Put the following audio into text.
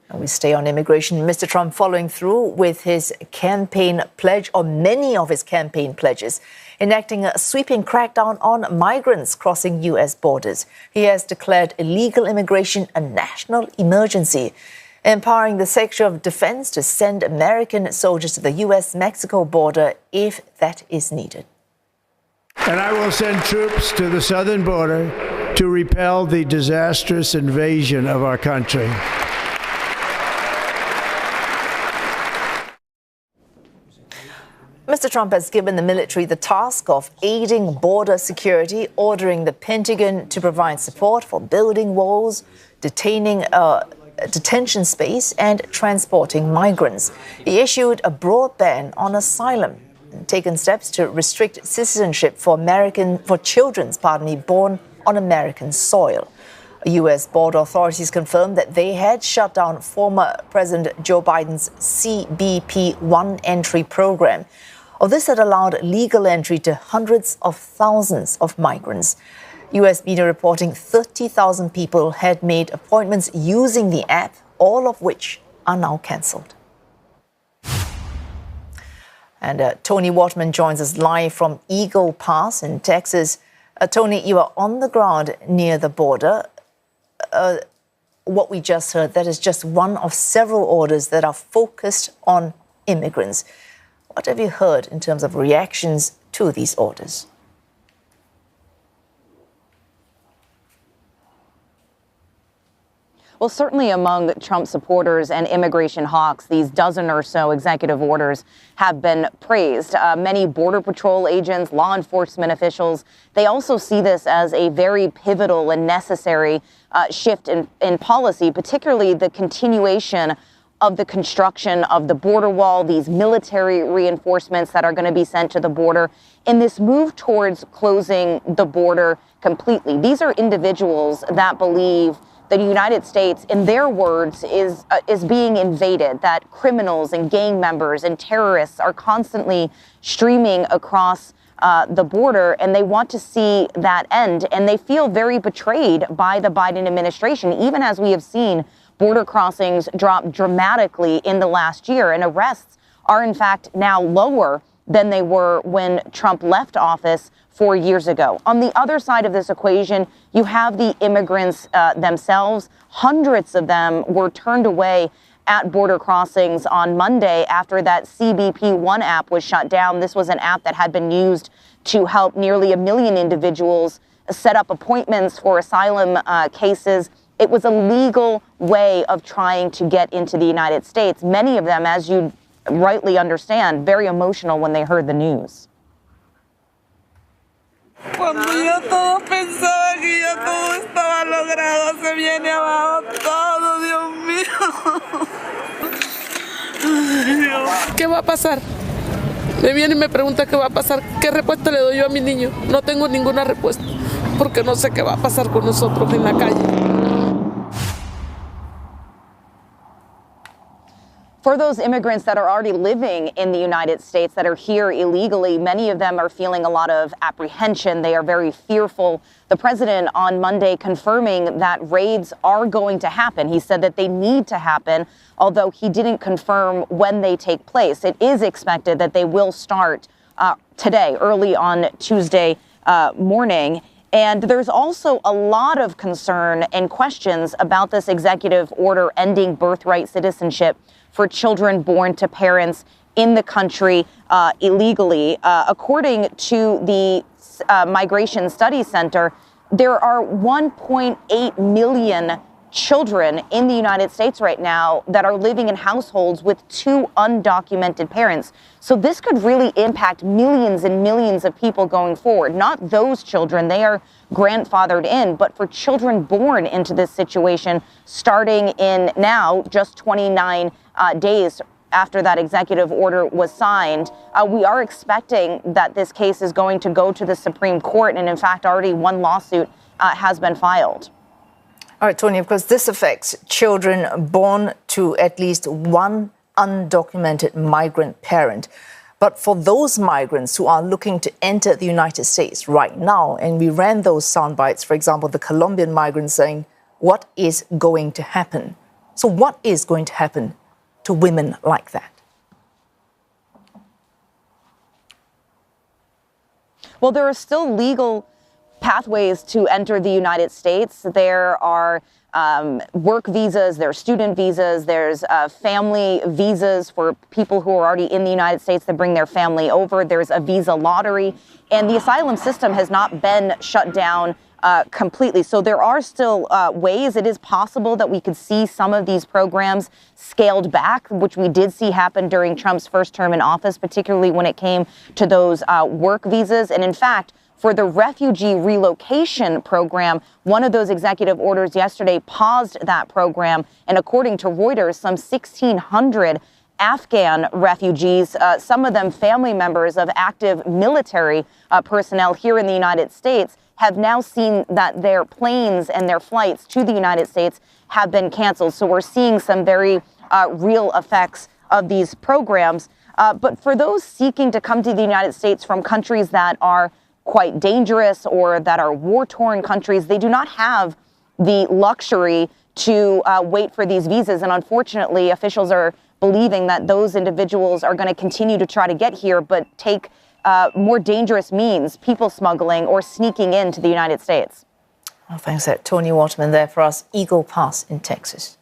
And we stay on immigration. Mr. Trump following through with his campaign pledge, or many of his campaign pledges, enacting a sweeping crackdown on migrants crossing U.S. borders. He has declared illegal immigration a national emergency, empowering the Secretary of Defense to send American soldiers to the U.S.-Mexico border if that is needed. And I will send troops to the southern border to repel the disastrous invasion of our country. Mr. Trump has given the military the task of aiding border security, ordering the Pentagon to provide support for building walls, detention space, and transporting migrants. He issued a broad ban on asylum and taken steps to restrict citizenship for children born on American soil. U.S. border authorities confirmed that they had shut down former President Joe Biden's CBP One Entry program. This had allowed legal entry to hundreds of thousands of migrants. U.S. media reporting 30,000 people had made appointments using the app, all of which are now cancelled. And Toni Waterman joins us live from Eagle Pass in Texas. Toni, you are on the ground near the border. What we just heard, that is just one of several orders that are focused on immigrants. What have you heard in terms of reactions to these orders? Well, certainly among Trump supporters and immigration hawks, these dozen or so executive orders have been praised. Many Border Patrol agents, law enforcement officials, they also see this as a very pivotal and necessary shift in policy, particularly the continuation of the construction of the border wall, these military reinforcements that are going to be sent to the border, in this move towards closing the border completely. These are individuals that believe the United States, in their words, is being invaded, that criminals and gang members and terrorists are constantly streaming across the border, and they want to see that end. And they feel very betrayed by the Biden administration, even as we have seen border crossings drop dramatically in the last year, and arrests are in fact now lower than they were when Trump left office 4 years ago. On the other side of this equation, you have the immigrants themselves. Hundreds of them were turned away at border crossings on Monday after that CBP One app was shut down. This was an app that had been used to help nearly 1 million individuals set up appointments for asylum cases. It was a legal way of trying to get into the United States. Many of them, as you rightly understand, very emotional when they heard the news. Cuando ya todos pensaban que ya todo estaba logrado, se viene abajo todo, Dios mío. ¿Qué va a pasar? Me viene y me pregunta qué va a pasar. ¿Qué respuesta le doy yo a mi niño? No tengo ninguna respuesta, porque no sé qué va a pasar con nosotros en la calle. For those immigrants that are already living in the United States, that are here illegally, many of them are feeling a lot of apprehension. They are very fearful. The president on Monday confirming that raids are going to happen. He said that they need to happen, although he didn't confirm when they take place. It is expected that they will start today, early on Tuesday morning. And there's also a lot of concern and questions about this executive order ending birthright citizenship for children born to parents in the country illegally. According to the Migration Studies Center, there are 1.8 million children in the United States right now that are living in households with two undocumented parents. So this could really impact millions and millions of people going forward. Not those children, they are grandfathered in, but for children born into this situation, starting in now just 29 days after that executive order was signed, we are expecting that this case is going to go to the Supreme Court. And in fact, already one lawsuit has been filed. All right, Toni, of course, this affects children born to at least one undocumented migrant parent. But for those migrants who are looking to enter the United States right now, and we ran those sound bites, for example, the Colombian migrants saying, what is going to happen? So what is going to happen to women like that? Well, there are still legal pathways to enter the United States. There are work visas, there are student visas, there's family visas for people who are already in the United States that bring their family over. There's a visa lottery, and the asylum system has not been shut down completely. So there are still ways. It is possible that we could see some of these programs scaled back, which we did see happen during Trump's first term in office, particularly when it came to those work visas. And in fact, for the refugee relocation program, one of those executive orders yesterday paused that program. And according to Reuters, some 1,600 Afghan refugees, some of them family members of active military personnel here in the United States, have now seen that their planes and their flights to the United States have been canceled. So we're seeing some very real effects of these programs. But for those seeking to come to the United States from countries that are quite dangerous or that are war-torn countries, they do not have the luxury to wait for these visas. And unfortunately, officials are believing that those individuals are going to continue to try to get here, but take more dangerous means, people smuggling or sneaking into the United States. Well, thanks, Toni Waterman there for us, Eagle Pass in Texas.